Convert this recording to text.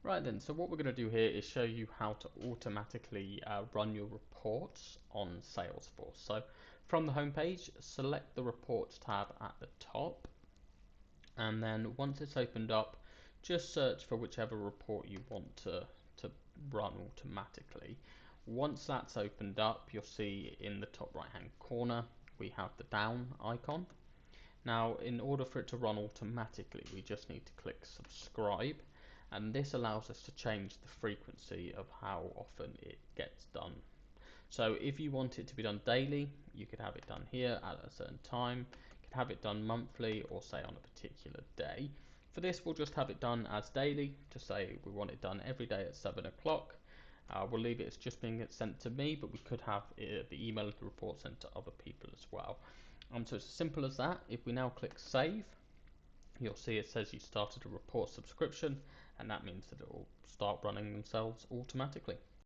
Right then, so what we're going to do here is show you how to automatically run your reports on Salesforce. So from the home page, select the Reports tab at the top, and then once it's opened up, just search for whichever report you want to run automatically. Once that's opened up, you'll see in the top right hand corner we have the down icon. Now, in order for it to run automatically, we just need to click subscribe, and this allows us to change the frequency of how often it gets done. So if you want it to be done daily, you could have it done here at a certain time. You could have it done monthly, or say on a particular day. For this, we'll just have it done as daily, to say we want it done every day at 7 o'clock. We'll leave it as just being sent to me, but we could have the email of the report sent to other people as well. So it's as simple as that. If we now click save, you'll see it says you started a report subscription, and that means that it will start running themselves automatically.